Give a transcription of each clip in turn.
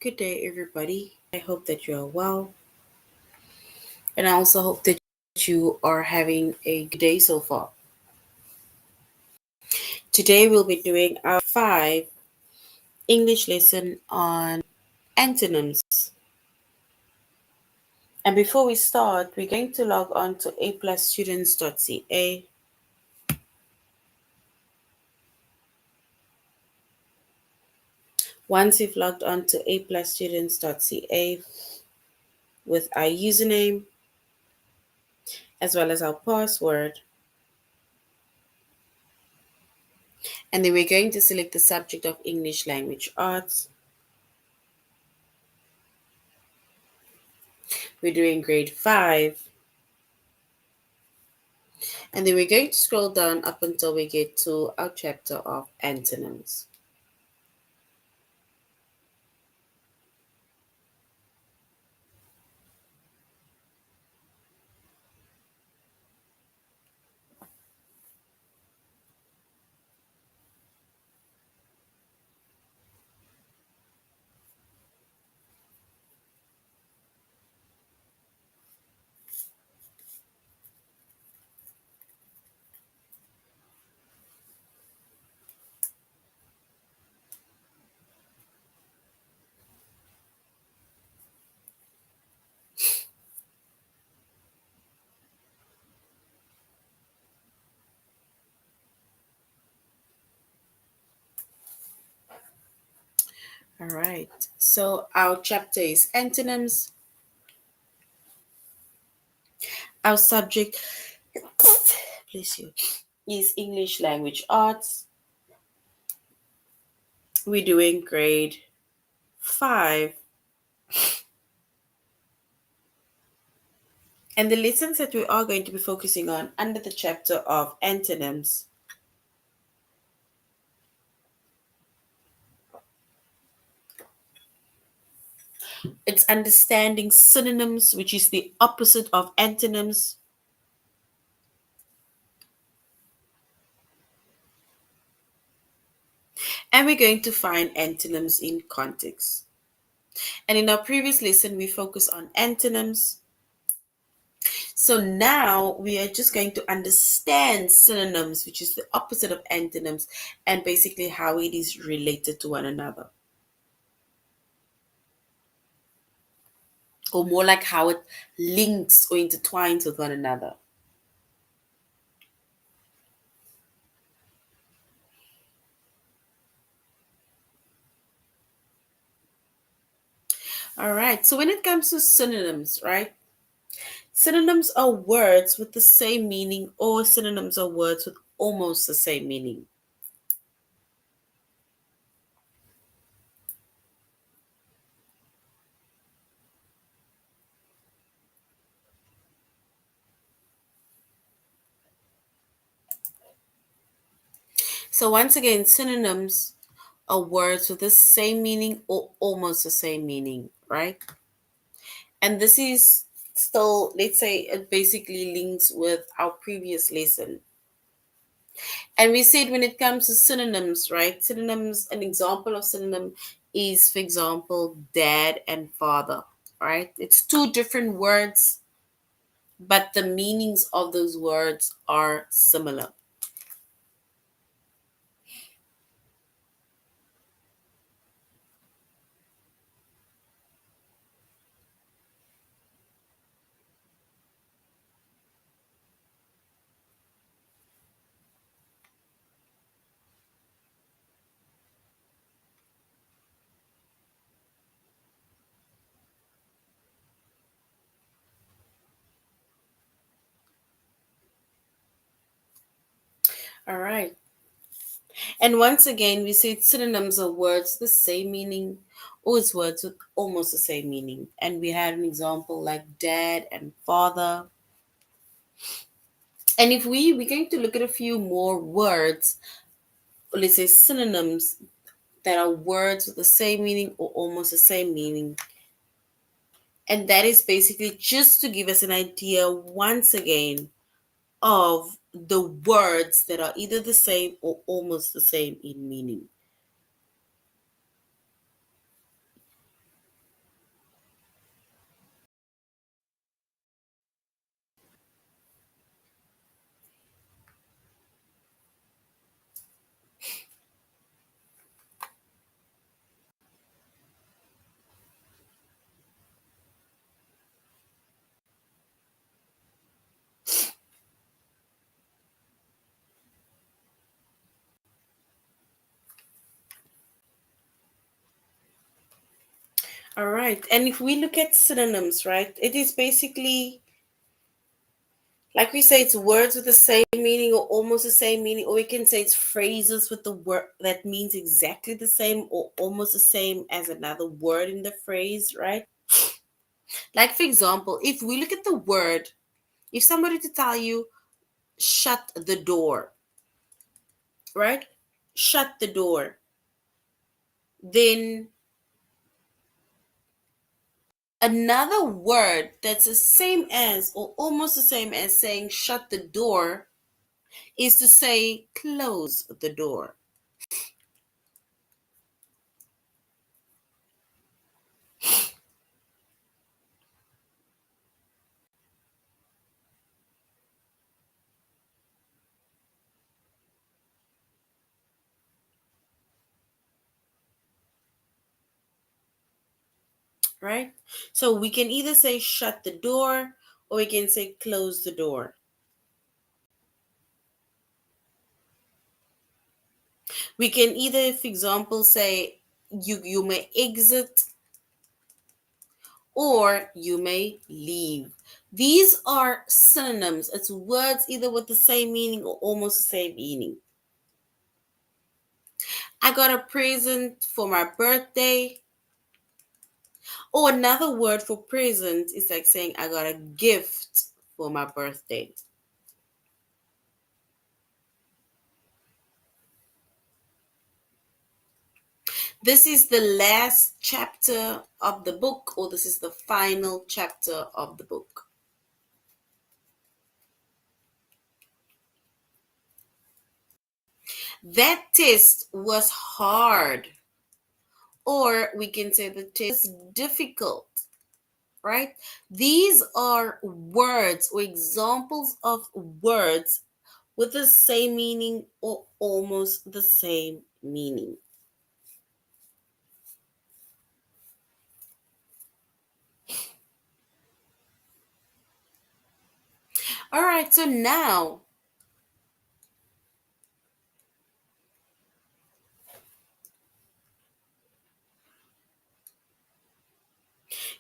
Good day, everybody. I hope that you are well, and I also hope that you are having a good day so far. Today, we'll be doing our five English lesson on antonyms. And before we start, we're going to log on to aplusstudents.ca. Once you've logged on to aplusstudents.ca with our username as well as our password, and then we're going to select the subject of English language arts. We're doing grade 5. And then we're going to scroll down up until we get to our chapter of antonyms. All right. So our chapter is antonyms. Our subject, bless you, is English language arts. We're doing grade 5. And the lessons that we are going to be focusing on under the chapter of antonyms, it's understanding synonyms, which is the opposite of antonyms. And we're going to find antonyms in context. And in our previous lesson, we focused on antonyms. So now we are just going to understand synonyms, which is the opposite of antonyms, and basically how it is related to one another. Or more like how it links or intertwines with one another. All right. So when it comes to synonyms, right? Synonyms are words with the same meaning, or synonyms are words with almost the same meaning. So once again, synonyms are words with the same meaning or almost the same meaning, right? And this is still, let's say, it basically links with our previous lesson. And we said when it comes to synonyms, right? Synonyms, an example of synonym is, for example, dad and father, right? It's two different words, but the meanings of those words are similar. All right. And once again, we said synonyms are words with the same meaning or it's words with almost the same meaning. And we had an example like dad and father. And if we're going to look at a few more words, or let's say synonyms that are words with the same meaning or almost the same meaning. And that is basically just to give us an idea once again of the words that are either the same or almost the same in meaning. All right. And if we look at synonyms, right, it is basically, like we say, it's words with the same meaning or almost the same meaning, or we can say it's phrases with the word that means exactly the same or almost the same as another word in the phrase, right? Like, for example, if we look at the word, if somebody to tell you, shut the door, right? Shut the door. Then another word that's the same as or almost the same as saying shut the door is to say close the door. Right? So we can either say shut the door or we can say close the door. We can either, for example, say you may exit or you may leave. These are synonyms. It's words either with the same meaning or almost the same meaning. I got a present for my birthday. Or another word for present is like saying I got a gift for my birthday. This is the last chapter of the book, or this is the final chapter of the book. That test was hard, or we can say the test was difficult, right? These are words or examples of words with the same meaning or almost the same meaning. All right, so now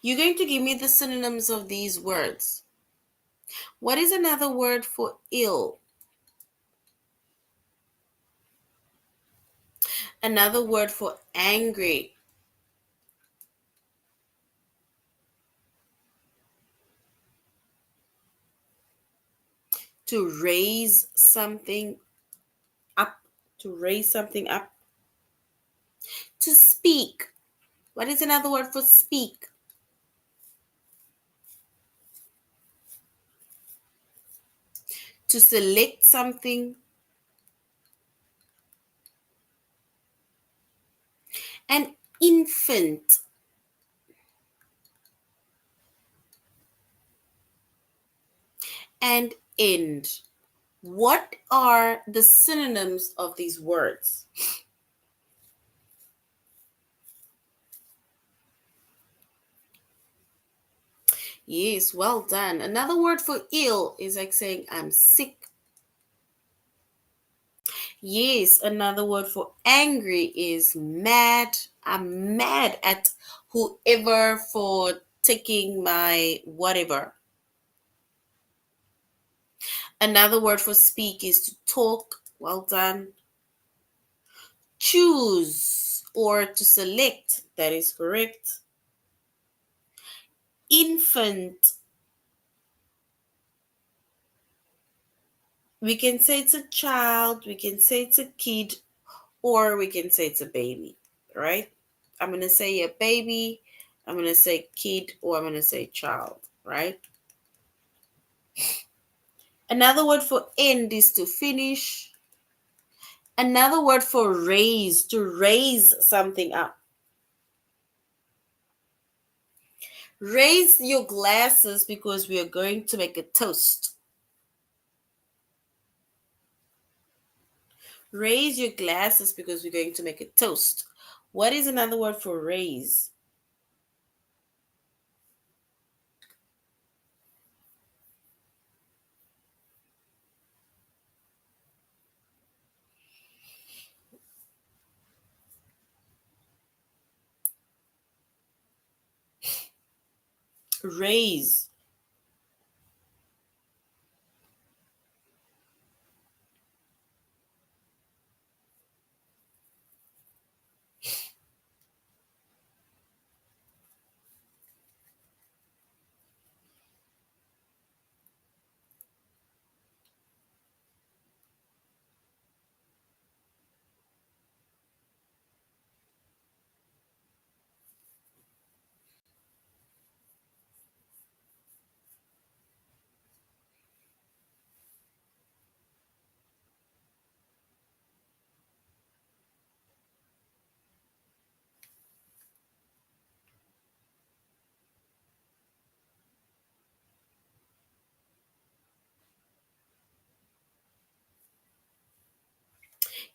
you're going to give me the synonyms of these words. What is another word for ill? Another word for angry? To raise something up. To raise something up. To speak. What is another word for speak? To select something. An infant. And end. What are the synonyms of these words? Yes, well done. Another word for ill is like saying I'm sick. Yes, another word for angry is mad. I'm mad at whoever for taking my whatever. Another word for speak is to talk. Well done. Choose or to select. That is correct. Infant. We can say it's a child, we can say it's a kid, or we can say it's a baby, right? I'm going to say a baby, I'm going to say kid, or I'm going to say child, right? Another word for end is to finish. Another word for raise, to raise something up. Raise your glasses because we are going to make a toast. Raise your glasses because we're going to make a toast. What is another word for raise? Raise.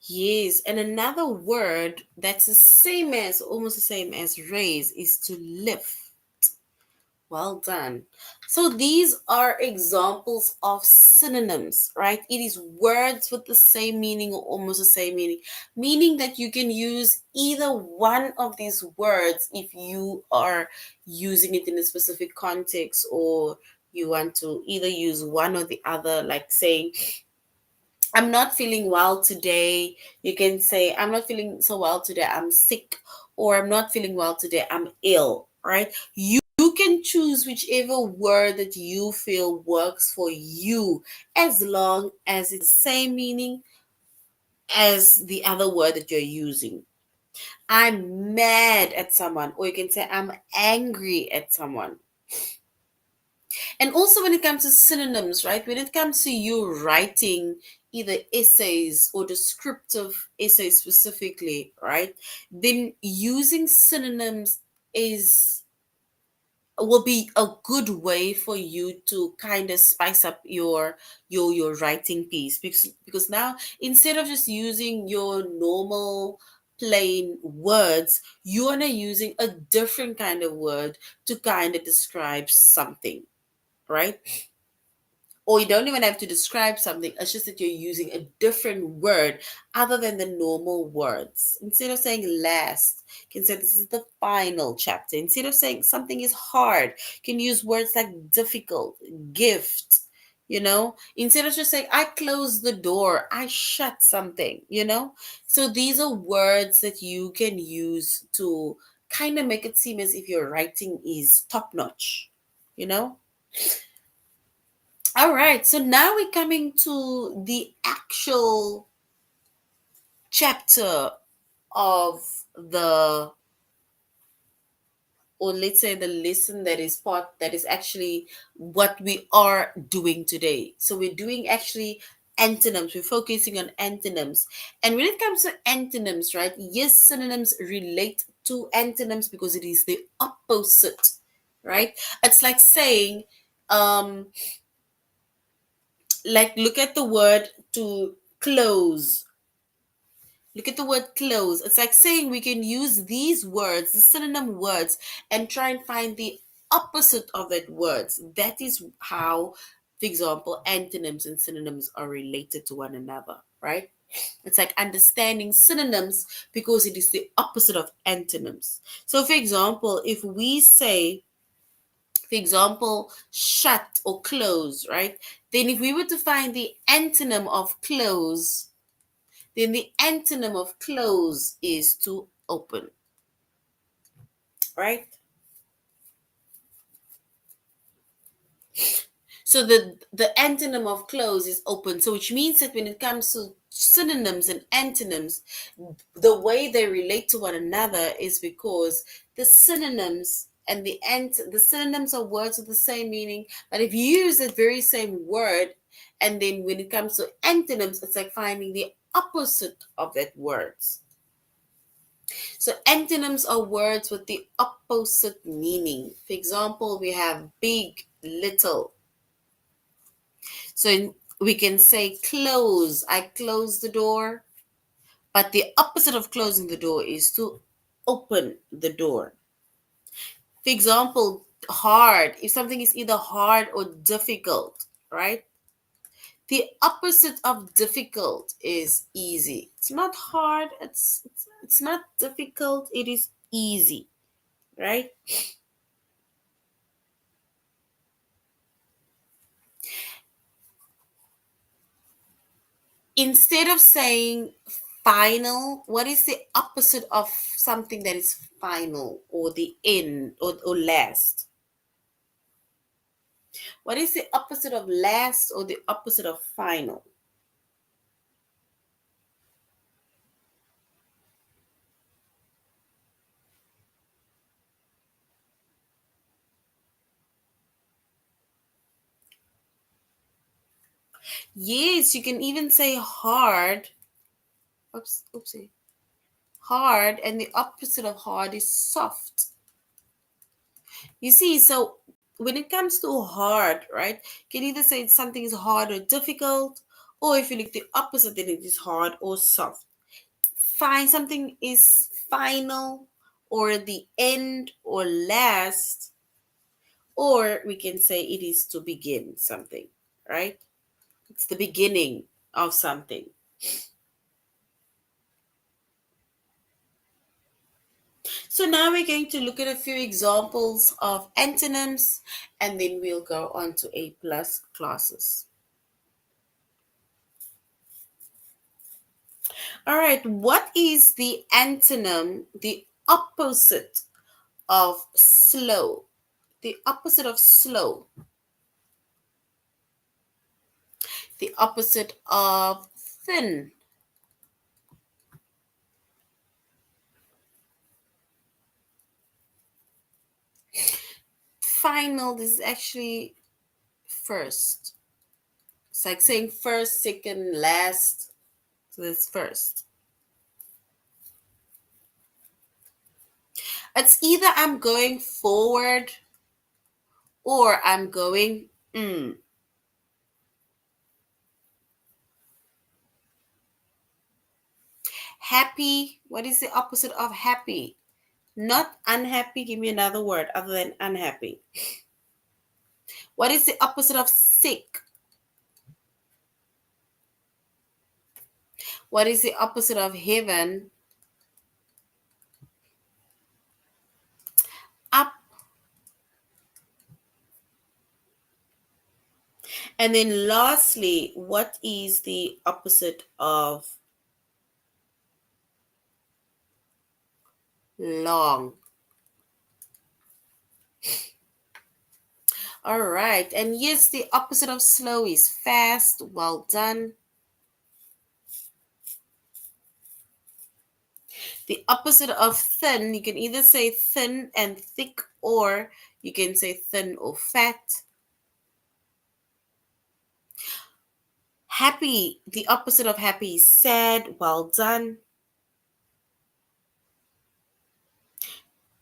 Yes, and another word that's the same as, almost the same as raise, is to lift. Well done. So these are examples of synonyms, right? It is words with the same meaning or almost the same meaning, meaning that you can use either one of these words if you are using it in a specific context, or you want to either use one or the other, like saying, I'm not feeling well today. You can say, I'm not feeling so well today. I'm sick. Or I'm not feeling well today. I'm ill, right? You can choose whichever word that you feel works for you, as long as it's the same meaning as the other word that you're using. I'm mad at someone, or you can say, I'm angry at someone. And also, when it comes to synonyms, right? When it comes to you writing either essays or descriptive essays specifically, right? Then using synonyms is will be a good way for you to kind of spice up your writing piece, because now, instead of just using your normal plain words, you are now using a different kind of word to kind of describe something, right? Or you don't even have to describe something. It's just that you're using a different word other than the normal words. Instead of saying last, you can say this is the final chapter. Instead of saying something is hard, you can use words like difficult, gift. Instead of just saying I closed the door, I shut something. So these are words that you can use to kind of make it seem as if your writing is top notch. You know All right, so now we're coming to the actual chapter of the, or let's say the lesson that is actually what we are doing today. So we're doing actually antonyms, we're focusing on antonyms. And when it comes to antonyms, right, yes, synonyms relate to antonyms because it is the opposite, right? It's like saying, um, like look at the word to close. Look at the word close. It's like saying we can use these words, the synonym words, and try and find the opposite of that words. That is how, for example, antonyms and synonyms are related to one another, right? It's like understanding synonyms because it is the opposite of antonyms. So, for example, if we say, for example, shut or close, right? Then if we were to find the antonym of close, then the antonym of close is to open, right? So the antonym of close is open. So which means that when it comes to synonyms and antonyms, the way they relate to one another is because the synonyms and the synonyms are words with the same meaning. But if you use that very same word, and then when it comes to antonyms, it's like finding the opposite of that words. So antonyms are words with the opposite meaning. For example, we have big, little. So we can say close. I close the door. But the opposite of closing the door is to open the door. For example, hard. If something is either hard or difficult, right? The opposite of difficult is easy. It's not hard. It's not difficult. It is easy, right? Instead of saying final, what is the opposite of something that is final or the end or last? What is the opposite of last or the opposite of final? Yes, you can even say hard. Oops, oopsie. Hard, and the opposite of hard is soft. You see, so when it comes to hard, right, you can either say something is hard or difficult, or if you look the opposite, then it is hard or soft. Find something is final or the end or last, or we can say it is to begin something, right? It's the beginning of something. So now we're going to look at a few examples of antonyms, and then we'll go on to A plus classes. All right, what is the antonym, the opposite of slow? The opposite of slow, the opposite of thin. Final, this is actually first. It's like saying first, second, last. So this first. It's either I'm going forward or I'm going happy. What is the opposite of happy? Not unhappy. Give me another word other than unhappy. What is the opposite of sick? What is the opposite of heaven? Up. And then lastly, what is the opposite of long? All right. And yes, the opposite of slow is fast. Well done. The opposite of thin, you can either say thin and thick, or you can say thin or fat. Happy, the opposite of happy is sad. Well done.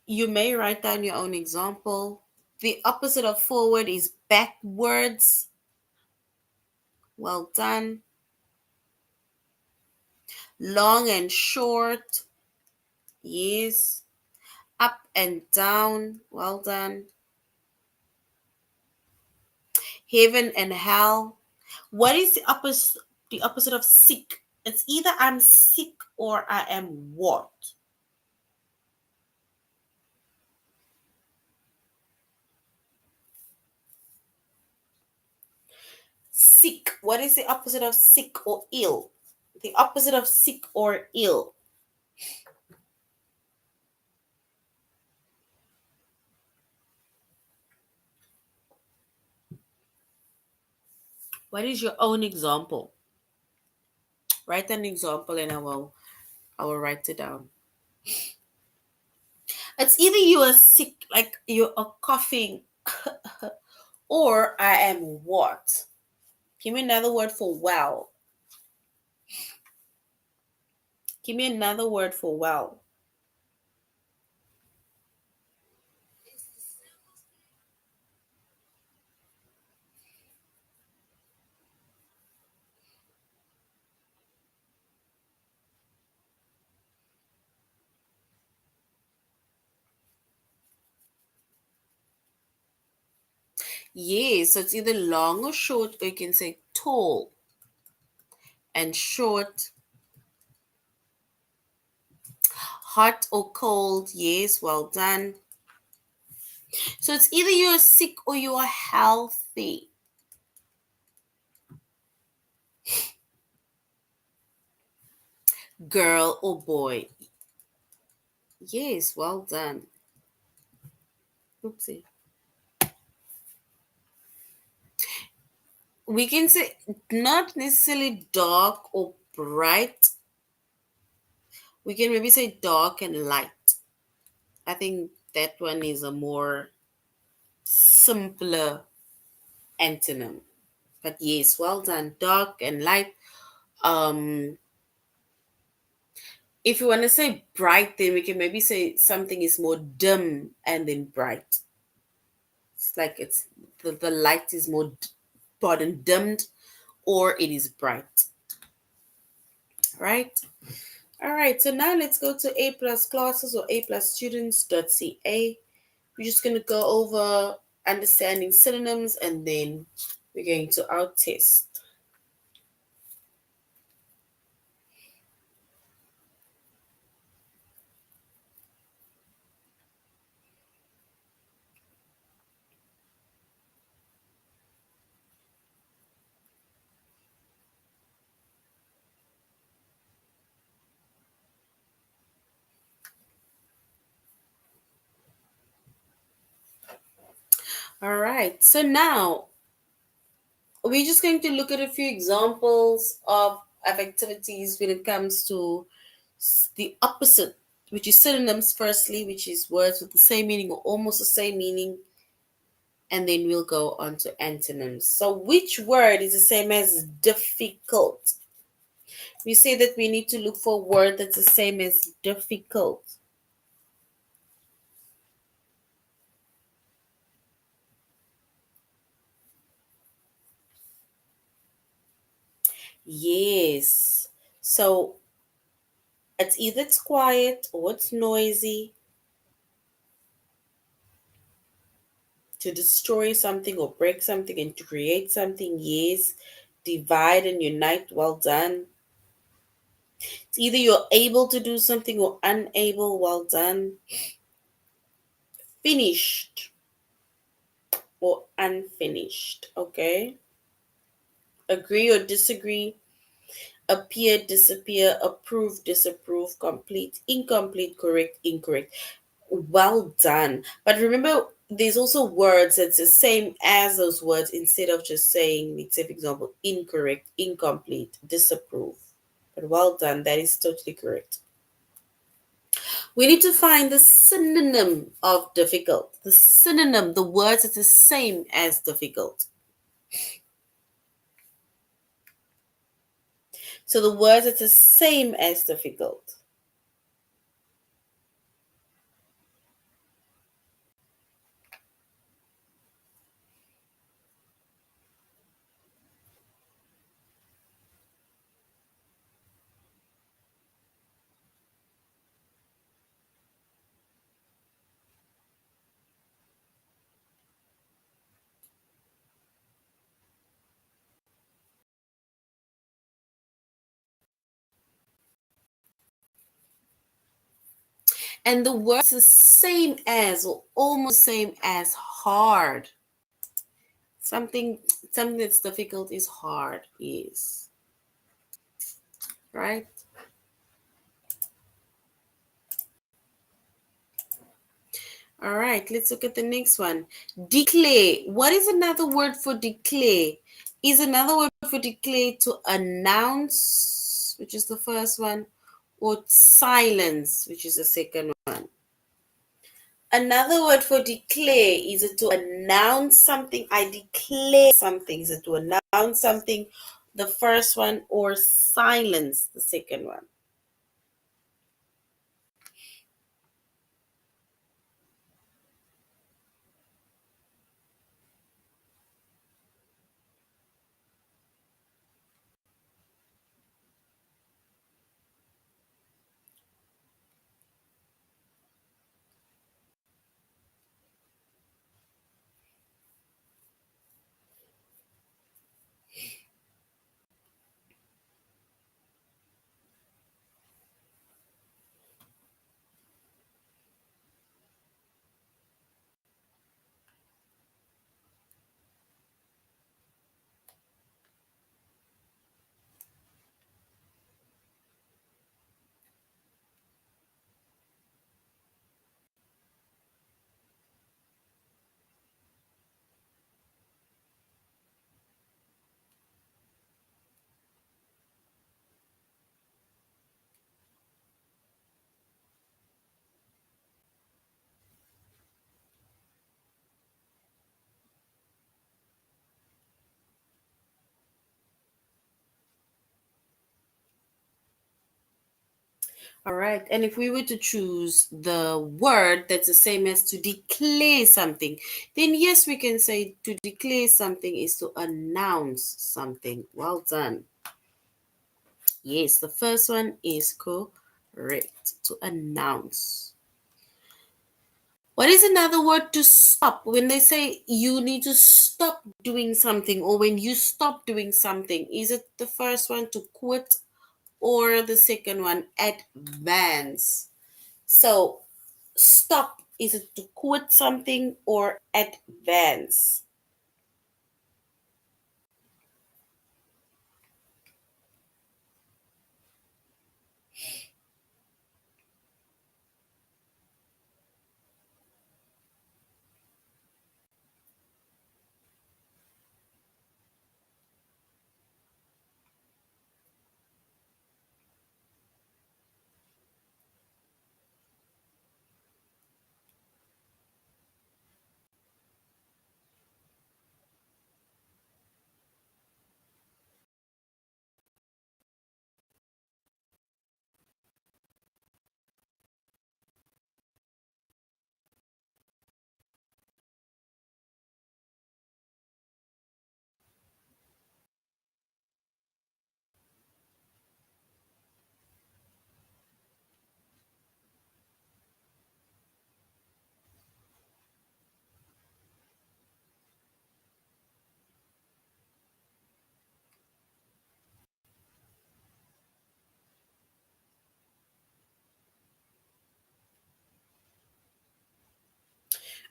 You may write down your own example. The opposite of forward is backwards. Well done. Long and short. Yes. Up and down. Well done. Heaven and hell. What is the opposite of sick? It's either I'm sick or I am what? Sick. What is the opposite of sick or ill? The opposite of sick or ill. What is your own example? Write an example and I will write it down. It's either you are sick, like you are coughing, or I am what? Give me another word for well. Give me another word for well. Yes, so it's either long or short, or you can say tall and short, hot or cold. Yes, well done. So it's either you're sick or you are healthy. girl or boy. Yes, well done. Oopsie. We can say not necessarily dark or bright. We can maybe say dark and light. I think that one is a more simpler antonym. But yes, well done. Dark and light. Um, if you want to say bright, then we can maybe say something is more dim and then bright. It's like it's the light is more pardon dimmed or it is bright. Right? All right, so now let's go to A plus classes or A plus students.ca. We're just going to go over understanding synonyms and then we're going to our test. All right, so now we're just going to look at a few examples of activities when it comes to the opposite, which is synonyms, firstly, which is words with the same meaning or almost the same meaning, and then we'll go on to antonyms. So, which word is the same as difficult? We say that we need to look for a word that's the same as difficult. Yes. So, it's either it's quiet or it's noisy. To destroy something or break something and to create something, yes. Divide and unite, well done. It's either you're able to do something or unable, well done. Finished or unfinished, okay? Agree or disagree, appear, disappear, approve, disapprove, complete, incomplete, correct, incorrect. Well done. But remember, there's also words that's the same as those words instead of just saying, let's say, for example, incorrect, incomplete, disapprove. But well done. That is totally correct. We need to find the synonym of difficult. The synonym, the words that's the same as difficult. So the words that's the same as difficult. And the word is the same as or almost same as hard. Something something that's difficult is hard, yes. Right? All right, let's look at the next one. Declare. What is another word for declare? Is another word for declare to announce, which is the first one, or silence, which is the second one. Another word for declare is it to announce something. I declare something. Is it to announce something, the first one, or silence, the second one? All right. And if we were to choose the word that's the same as to declare something, then yes, we can say to declare something is to announce something. Well done. Yes, the first one is correct. To announce. What is another word to stop? When they say you need to stop doing something or when you stop doing something, is it the first one to quit or the second one advance? So stop, is it to quit something or advance?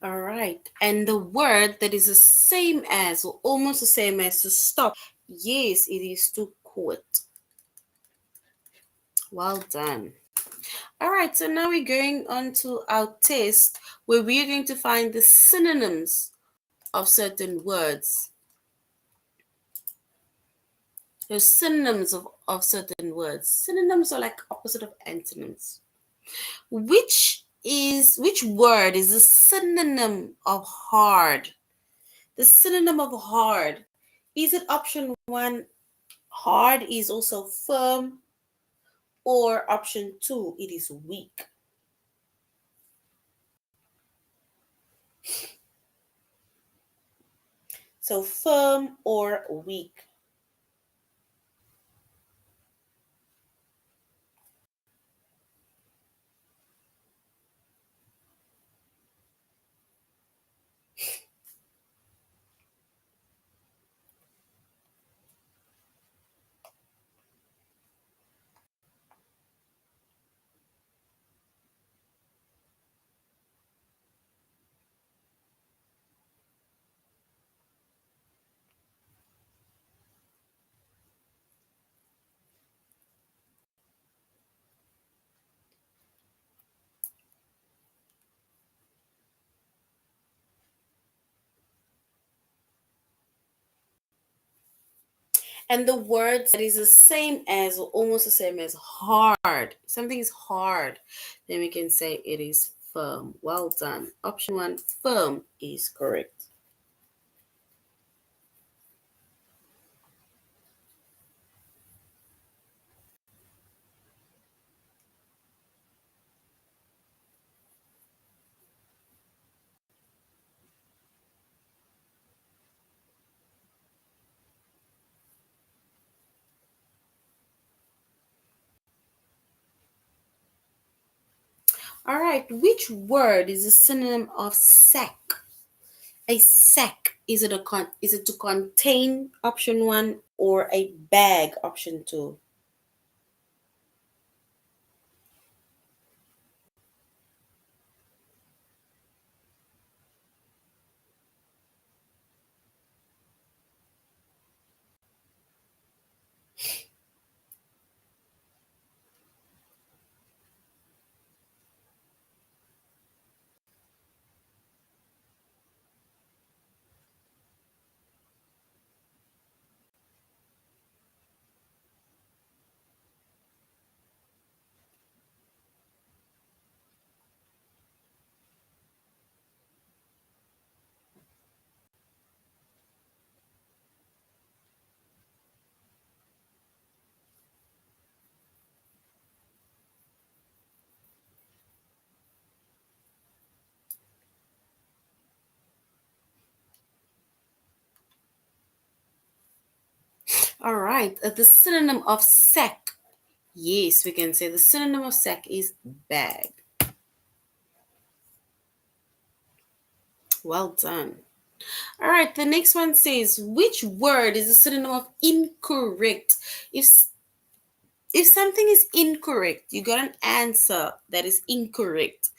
All right. And the word that is the same as or almost the same as to stop, yes, it is to quit. Well done. All right, so now we're going on to our test where we're going to find the synonyms of certain words. There's synonyms of certain words. Synonyms are like opposite of antonyms. Which word is the synonym of hard? The synonym of hard. Is it option one, hard is also firm, or option two, it is weak? So firm or weak. And the word that is the same as or almost the same as hard. Something is hard. Then we can say it is firm. Well done. Option one, firm, is correct. All right. Which word is a synonym of sack? A sack, is it is it to contain, option one, or a bag, option two? right, the synonym of sack. Yes, we can say the synonym of sack is bag. Well done. All right, the next one says, which word is a synonym of incorrect? If if something is incorrect, you got an answer that is incorrect.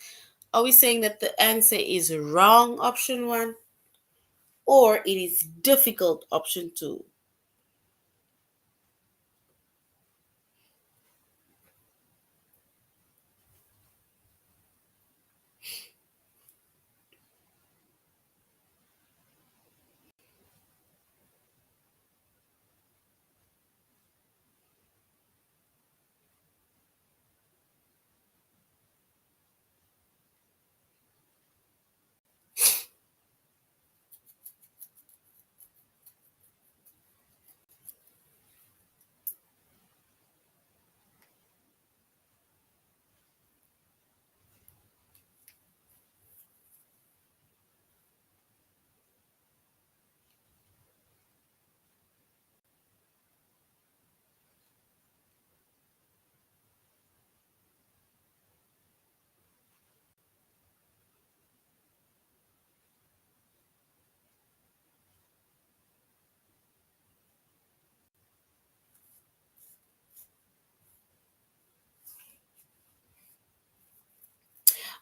Are we saying that the answer is wrong, option one, or it is difficult, option two?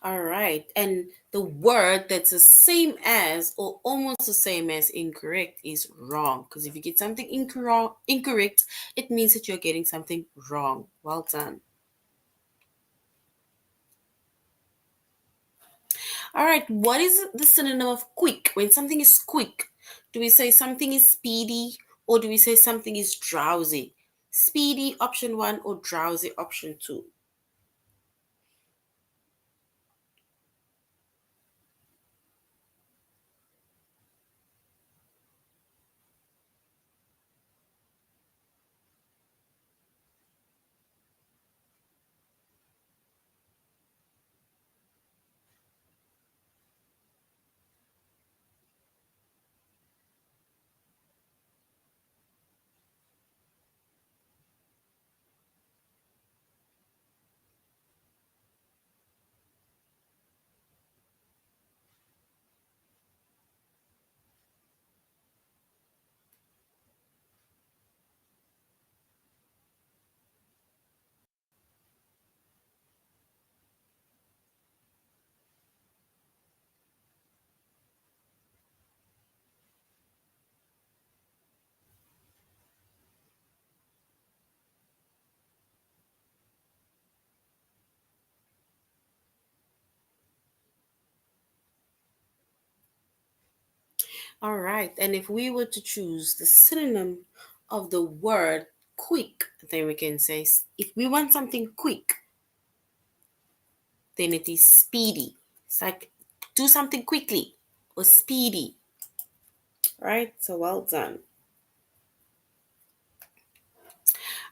All right. And the word that's the same as or almost the same as incorrect is wrong. Because if you get something incorrect, it means that you're getting something wrong. Well done. All right. What is the synonym of quick? When something is quick, do we say something is speedy or do we say something is drowsy? Speedy, option one, or drowsy, option two? All right. And if we were to choose the synonym of the word quick, then we can say if we want something quick, then it is speedy. It's like do something quickly or speedy, right? So well done.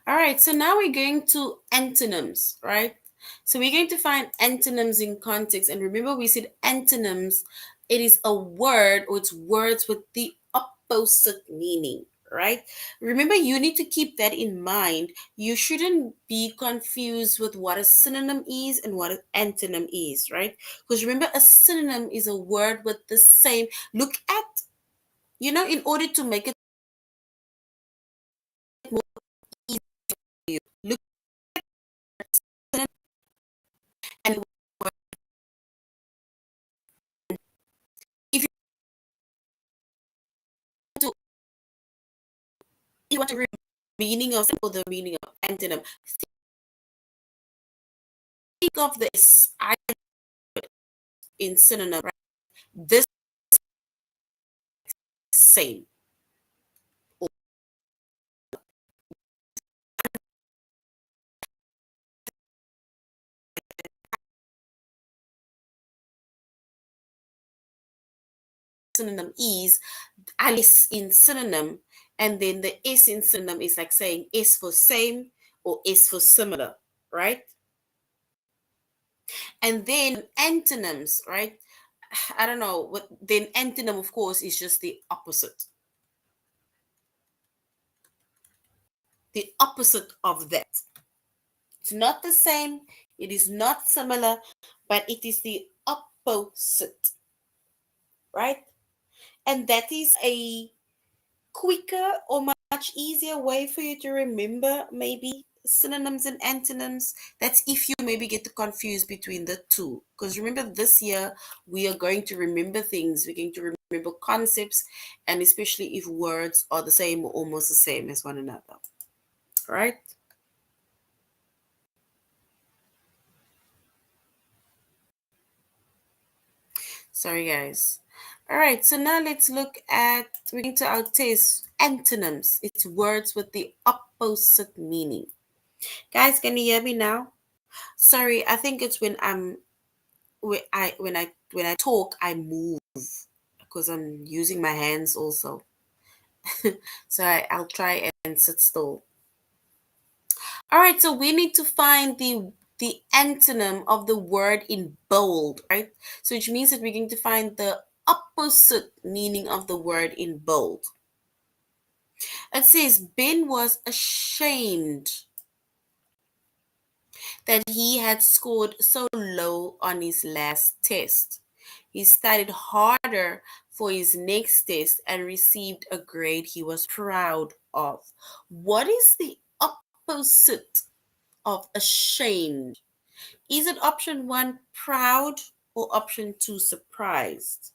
All right, so now we're going to antonyms, right? So we're going to find antonyms in context. And remember, we said antonyms, it is a word or it's words with the opposite meaning, right? Remember, you need to keep that in mind. You shouldn't be confused with what a synonym is and what an antonym is, right? Because remember, a synonym is a word with the same. Look at, in order to make it more easy, look at and if to you want to read meaning of or the meaning of antonym, think of this I in synonym, right? This same or synonym is alice in synonym, and then the s in synonym is like saying s for same or s for similar, right? And then antonyms, right? I don't know what then antonym of course is just the opposite. The opposite of that. It's not the same, it is not similar, but it is the opposite, right? And that is a quicker or much easier way for you to remember maybe synonyms and antonyms. That's if you maybe get confused between the two. Because remember, this year we are going to remember things, we're going to remember concepts, and especially if words are the same or almost the same as one another, right? Sorry, guys. All right, so now let's look at, we're going to our test antonyms. It's words with the opposite meaning. Guys, can you hear me now? Sorry, I think it's when I talk I move because I'm using my hands also. So I'll try and sit still. All right, so we need to find the antonym of the word in bold, right? So which means that we're going to find the opposite meaning of the word in bold. It says Ben was ashamed that he had scored so low on his last test. He studied harder for his next test and received a grade he was proud of. What is the opposite of ashamed? Is it option one, proud, or option two, surprised?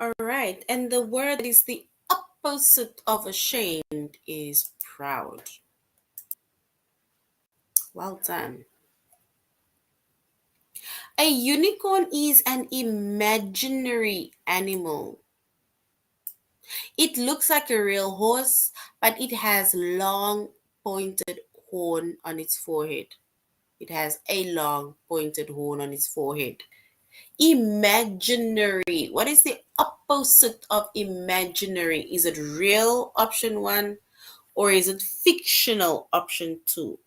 All right, and the word that is the opposite of ashamed is proud. Well done. A unicorn is an imaginary animal. It looks like a real horse, but it has long pointed horn on its forehead. It has a long pointed horn on its forehead. Imaginary. What is the opposite of imaginary? Is it real, option one, or is it fictional, option two?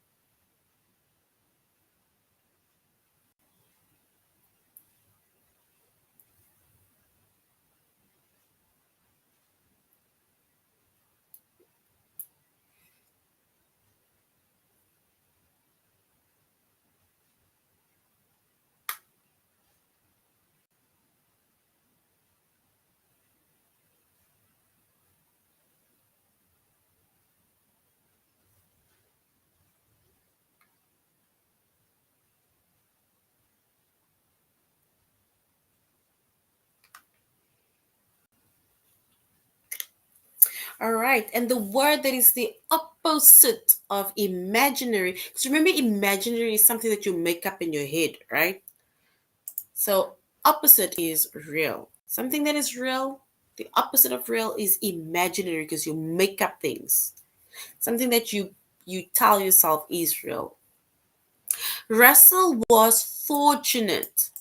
All right, and the word that is the opposite of imaginary, because remember, imaginary is something that you make up in your head, right? So, opposite is real. Something that is real, the opposite of real is imaginary because you make up things. Something that you tell yourself is real. Russell was fortunate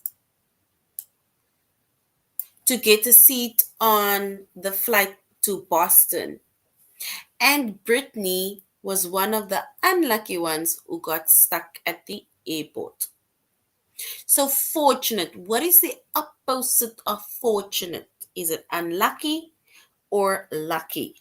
to get a seat on the flight to Boston, and Brittany was one of the unlucky ones who got stuck at the airport. So, fortunate, what is the opposite of fortunate? Is it unlucky or lucky?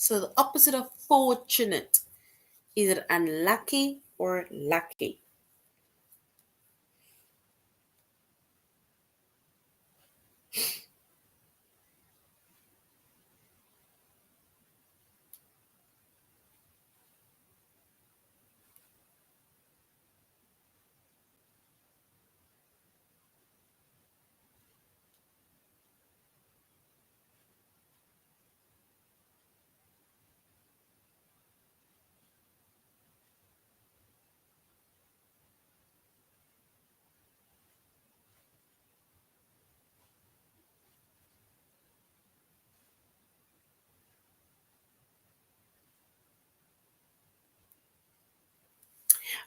So the opposite of fortunate, is it unlucky or lucky?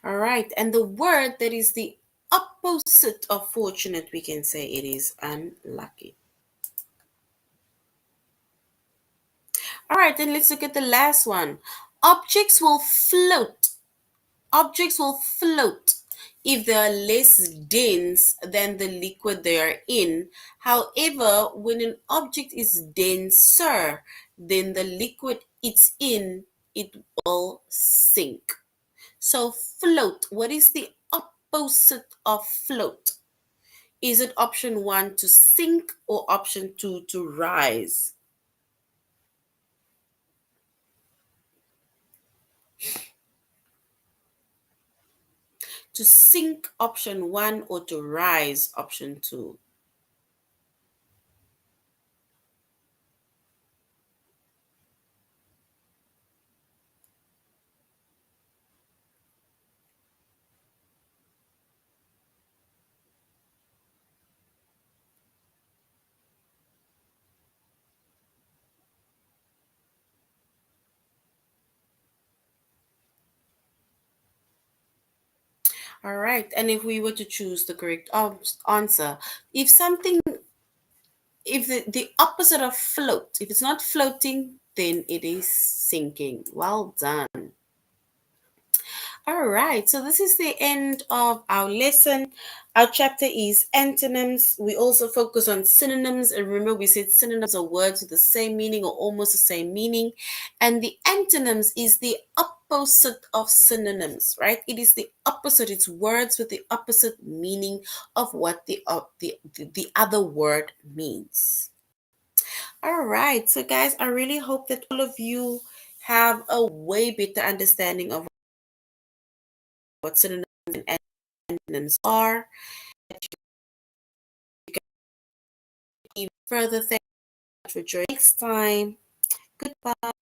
All right. And the word that is the opposite of fortunate, we can say it is unlucky. All right. Then let's look at the last one. Objects will float. Objects will float if they are less dense than the liquid they are in. However, when an object is denser than the liquid it's in, it will sink. So, float, what is the opposite of float? Is it option one to sink or option two to rise? To sink, option one, or to rise, option two? All right. And if we were to choose the correct answer, if something, if the opposite of float, if it's not floating, then it is sinking. Well done. All right, so this is the end of our lesson. Our chapter is antonyms. We also focus on synonyms. And remember, we said synonyms are words with the same meaning or almost the same meaning. And the antonyms is the opposite of synonyms, right? It is the opposite. It's words with the opposite meaning of what the other word means. All right, so guys, I really hope that all of you have a way better understanding of what synonyms and antonyms are. Even further, thank you for joining next time. Goodbye.